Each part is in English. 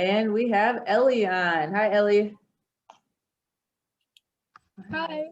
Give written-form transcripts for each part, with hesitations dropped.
And we have Ellie on. Hi, Ellie. Hi.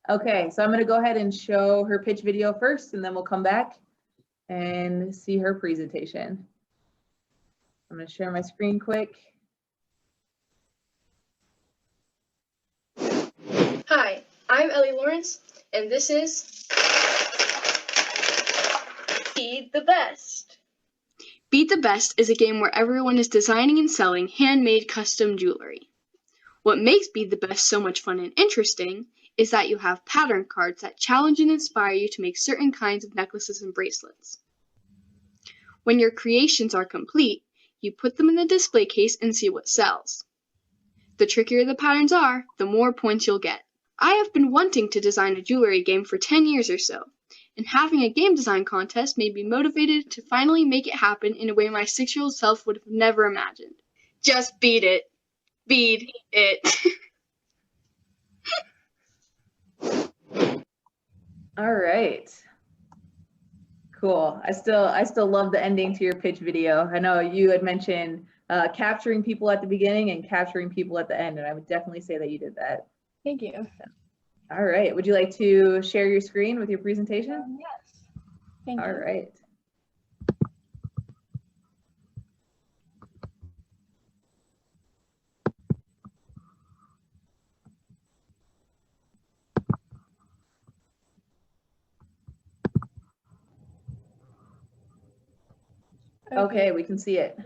Okay, so I'm going to go ahead and show her pitch video first, and then we'll come back and see her presentation. I'm going to share my screen quick. Hi, I'm Ellie Lawrence, and this is Be the Best. Beat the Best is a game where everyone is designing and selling handmade custom jewelry. What makes Be the Best so much fun and interesting is that you have pattern cards that challenge and inspire you to make certain kinds of necklaces and bracelets. When your creations are complete, you put them in the display case and see what sells. The trickier the patterns are, the more points you'll get. I have been wanting to design a jewelry game for 10 years or so, and having a game design contest made me motivated to finally make it happen in a way my 6-year-old self would have never imagined. Just beat it. Beat it. All right. Cool. I still love the ending to your pitch video. I know you had mentioned capturing people at the beginning and capturing people at the end, and I would definitely say that you did that. Thank you. All right. Would you like to share your screen with your presentation? Yes. Thank you. All right. Okay, we can see it.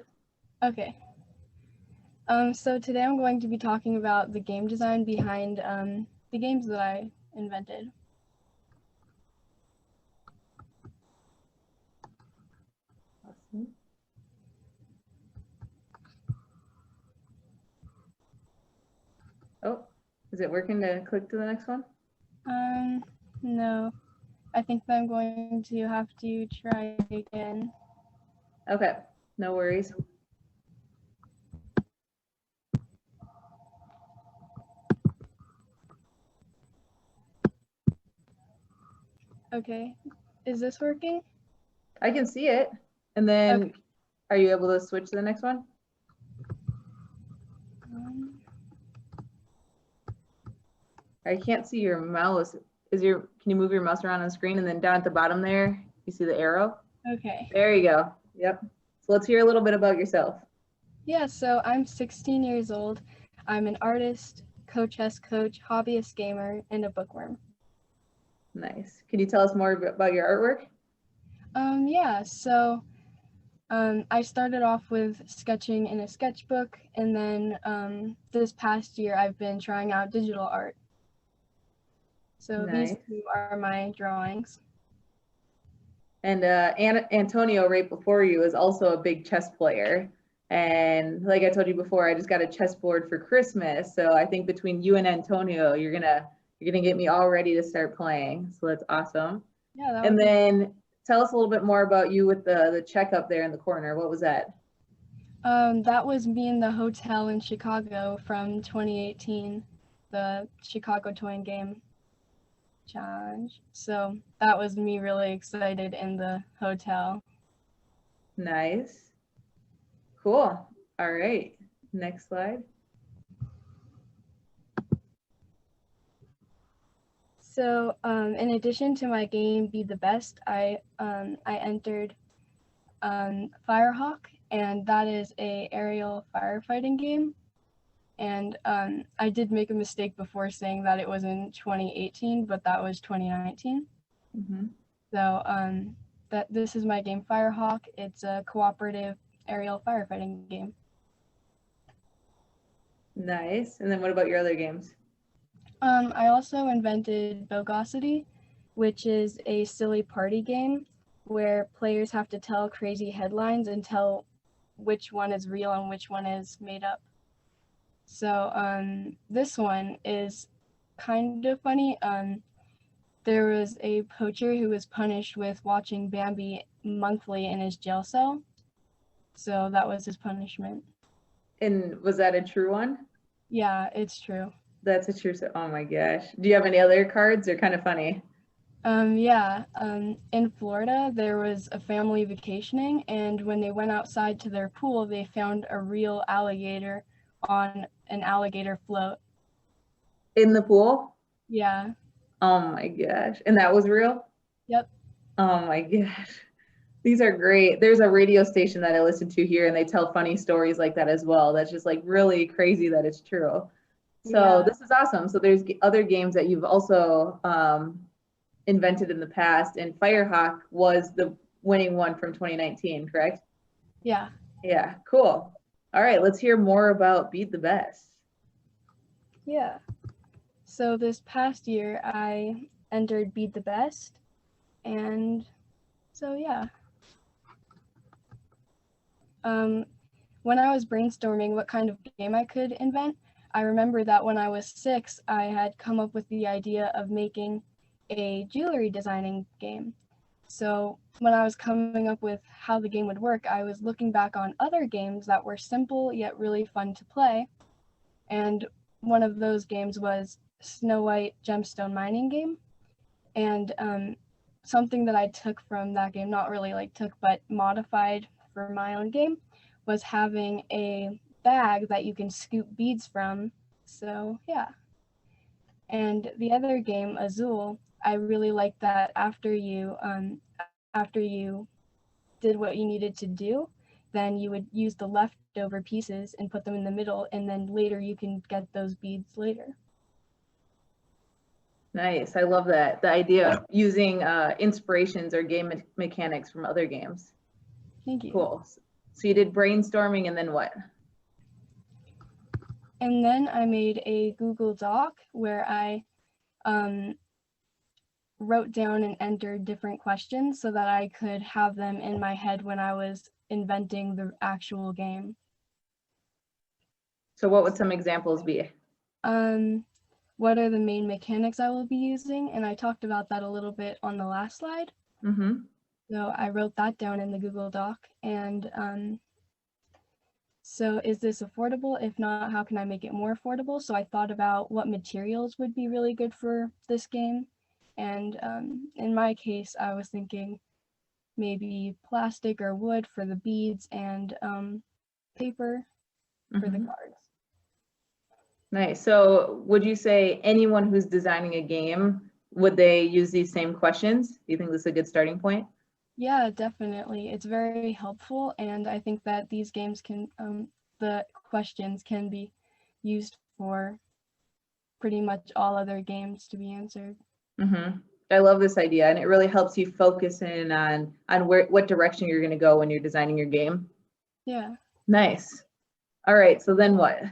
Okay. So today I'm going to be talking about the game design behind the games that I invented. Awesome. Oh, is it working to click to the next one? No. I think that I'm going to have to try again. Okay, no worries. Okay. Is this working? I can see it. And then Okay. Are you able to switch to the next one? I can't see your mouse. Can you move your mouse around on the screen, and then down at the bottom there, you see the arrow? Okay. There you go. Yep. So let's hear a little bit about yourself. Yeah, so I'm 16 years old. I'm an artist, co-chess coach, hobbyist gamer, and a bookworm. Nice. Can you tell us more about your artwork? Yeah, so I started off with sketching in a sketchbook, and then this past year I've been trying out digital art. So Nice. These two are my drawings. And Antonio, right before you, is also a big chess player. And like I told you before, I just got a chessboard for Christmas. So I think between you and Antonio, you're gonna get me all ready to start playing. So that's awesome. Yeah. And then tell us a little bit more about you with the checkup there in the corner. What was that? That was me in the hotel in Chicago from 2018, the Chicago Toy and Game Challenge. So that was me really excited in the hotel. Nice. Cool. All right. Next slide. So in addition to my game Be the Best, I entered Firehawk, and that is a aerial firefighting game. And I did make a mistake before saying that it was in 2018, but that was 2019. Mm-hmm. So this is my game Firehawk. It's a cooperative aerial firefighting game. Nice. And then what about your other games? I also invented Bogosity, which is a silly party game where players have to tell crazy headlines and tell which one is real and which one is made up. So this one is kind of funny. There was a poacher who was punished with watching Bambi monthly in his jail cell. So that was his punishment. And was that a true one? Yeah, it's true. That's a true. Oh my gosh. Do you have any other cards? They're kind of funny. Yeah, in Florida, there was a family vacationing, and when they went outside to their pool, they found a real alligator on an alligator float. In the pool? Yeah, Oh my gosh. And that was real? yep, Oh my gosh. These are great. There's a radio station that I listen to here and they tell funny stories like that as well. That's just like really crazy that it's true. So yeah, this is awesome. So there's other games that you've also invented in the past, and Firehawk was the winning one from 2019, correct? yeah, Yeah, cool. All right, let's hear more about Beat the Best. yeah. So this past year, I entered Beat the Best, and so yeah. Um, when I was brainstorming what kind of game I could invent, I remember that when I was 6, I had come up with the idea of making a jewelry designing game. So when I was coming up with how the game would work, I was looking back on other games that were simple yet really fun to play. And one of those games was Snow White Gemstone Mining Game. And something that I took from that game, not really like took, but modified for my own game, was having a bag that you can scoop beads from. So yeah. And the other game, Azul, I really liked that after you did what you needed to do, then you would use the leftover pieces and put them in the middle, and then later you can get those beads later. Nice. I love that. The idea of using inspirations or game mechanics from other games. Thank you. Cool. So you did brainstorming and then what? And then I made a Google Doc where I um, wrote down and entered different questions so that I could have them in my head when I was inventing the actual game. So what would some examples be? Um, what are the main mechanics I will be using? And I talked about that a little bit on the last slide. Mm-hmm. So I wrote that down in the Google Doc. And so is this affordable? If not, how can I make it more affordable? So I thought about what materials would be really good for this game. And in my case, I was thinking maybe plastic or wood for the beads and paper for the Mm-hmm. cards. Nice. So would you say anyone who's designing a game, would they use these same questions? Do you think this is a good starting point? Yeah, definitely. It's very helpful, and I think that these games the questions can be used for pretty much all other games to be answered. Mm-hmm. I love this idea, and it really helps you focus in on what direction you're going to go when you're designing your game. Yeah. Nice. All right. So then what?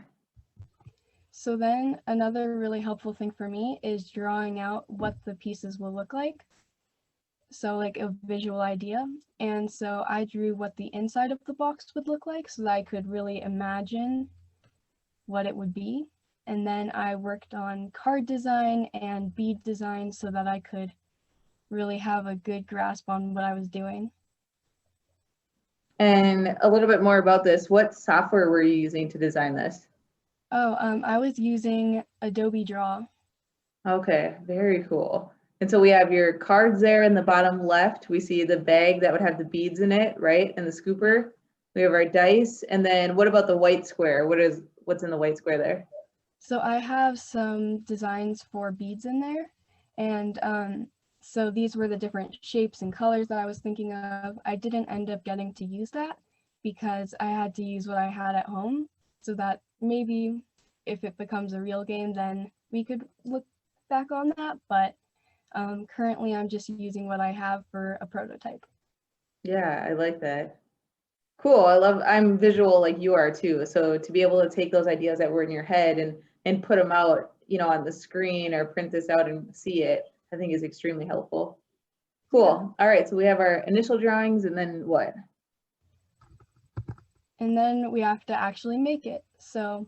So then another really helpful thing for me is drawing out what the pieces will look like. So like a visual idea. And so I drew what the inside of the box would look like so that I could really imagine what it would be. And then I worked on card design and bead design so that I could really have a good grasp on what I was doing. And a little bit more about this. What software were you using to design this? Oh, I was using Adobe Draw. Okay, very cool. And so we have your cards there in the bottom left. We see the bag that would have the beads in it, right? And the scooper. We have our dice. And then what about the white square? What's in the white square there? So I have some designs for beads in there. And so these were the different shapes and colors that I was thinking of. I didn't end up getting to use that because I had to use what I had at home so that maybe if it becomes a real game, then we could look back on that. But currently I'm just using what I have for a prototype. Yeah, I like that. Cool. I'm visual like you are too. So to be able to take those ideas that were in your head and put them out, on the screen or print this out and see it, I think is extremely helpful. Cool. All right. So we have our initial drawings and then what? And then we have to actually make it. So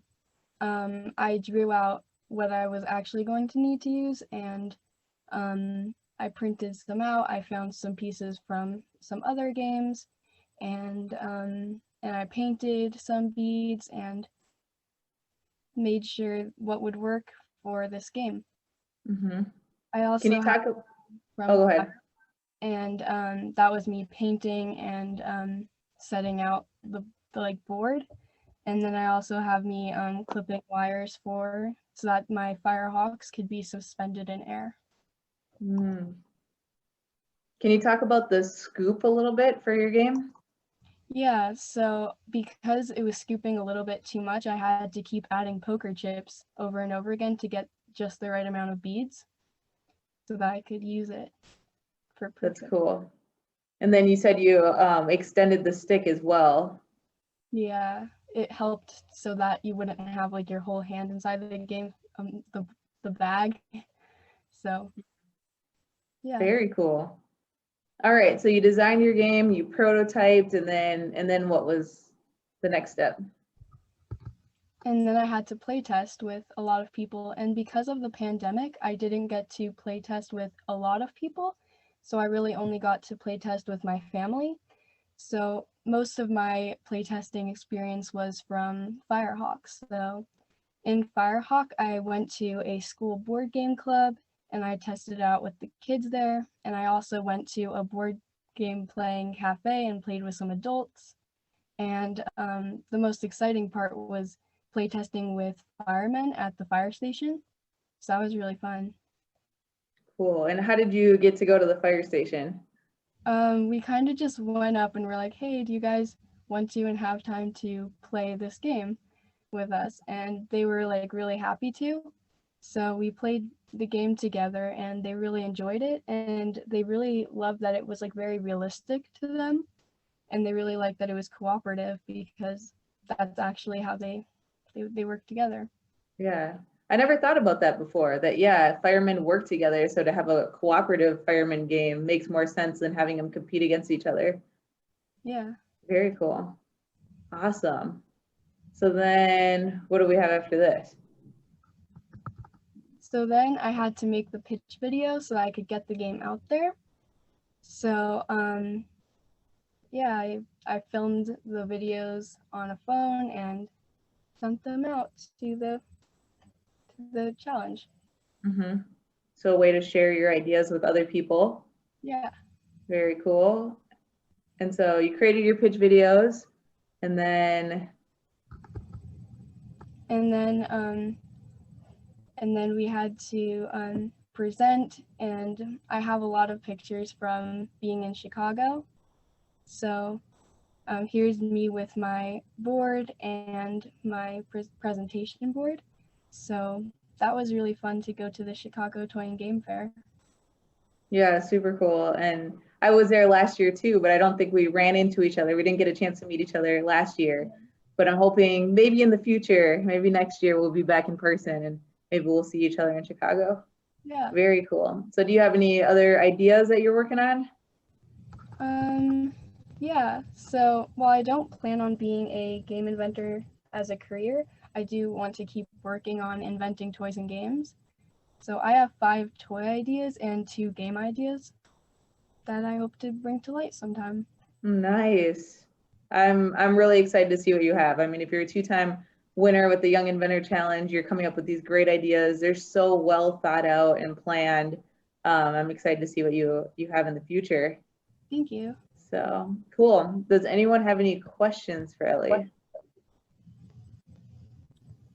I drew out what I was actually going to need to use, and I printed some out. I found some pieces from some other games, and I painted some beads and made sure what would work for this game. Mm-hmm. I Can also you have, talk? from Oh, go ahead. and that was me painting and setting out the like board. And then I also have me clipping wires so that my Firehawks could be suspended in air. Mm. Can you talk about the scoop a little bit for your game? Yeah, so because it was scooping a little bit too much, I had to keep adding poker chips over and over again to get just the right amount of beads so that I could use it for That's poker. cool. And then you said you extended the stick as well. Yeah, it helped so that you wouldn't have like your whole hand inside the game, the bag. So, yeah. Very cool. All right, so you designed your game, you prototyped, and then what was the next step? And then I had to play test with a lot of people. And because of the pandemic, I didn't get to play test with a lot of people. So I really only got to play test with my family. So most of my playtesting experience was from Firehawk. So in Firehawk, I went to a school board game club and I tested it out with the kids there. And I also went to a board game playing cafe and played with some adults. And the most exciting part was playtesting with firemen at the fire station. So that was really fun. Cool. And how did you get to go to the fire station? We kind of just went up and were like, hey, do you guys want to and have time to play this game with us? And they were like really happy to. So we played the game together and they really enjoyed it. And they really loved that it was like very realistic to them. And they really liked that it was cooperative because that's actually how they work together. Yeah. I never thought about that before, that yeah, firemen work together. So to have a cooperative fireman game makes more sense than having them compete against each other. Yeah. Very cool. Awesome. So then what do we have after this? So then I had to make the pitch video so that I could get the game out there. So yeah, I filmed the videos on a phone and sent them out to the challenge. Mm-hmm. So a way to share your ideas with other people. Yeah. Very cool. And so you created your pitch videos and then and then we had to present, and I have a lot of pictures from being in Chicago. So here's me with my board and my presentation board. So that was really fun to go to the Chicago Toy and Game Fair. yeah, super cool. And I was there last year too, but I don't think we ran into each other. We didn't get a chance to meet each other last year. But I'm hoping maybe in the future, maybe next year, we'll be back in person and maybe we'll see each other in Chicago. Yeah. Very cool. So do you have any other ideas that you're working on? Yeah. So while I don't plan on being a game inventor as a career, I do want to keep working on inventing toys and games. So I have 5 toy ideas and 2 game ideas that I hope to bring to light sometime. Nice. I'm really excited to see what you have. I mean, if you're a 2-time winner with the Young Inventor Challenge, you're coming up with these great ideas. They're so well thought out and planned. I'm excited to see what you have in the future. Thank you. So cool. Does anyone have any questions for Ellie?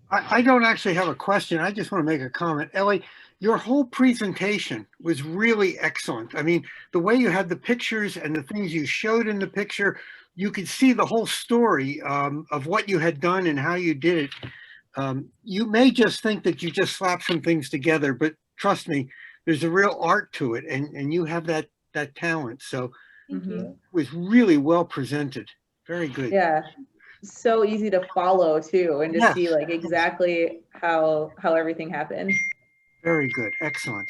I don't actually have a question. I just want to make a comment. Ellie, your whole presentation was really excellent. I mean, the way you had the pictures and the things you showed in the picture, you could see the whole story of what you had done and how you did it. You may just think that you just slapped some things together, but trust me, there's a real art to it, and you have that talent. So Thank you. it was really well presented. Very good. Yeah. So easy to follow too, and to Yes. see like exactly how everything happened. Very good. Excellent.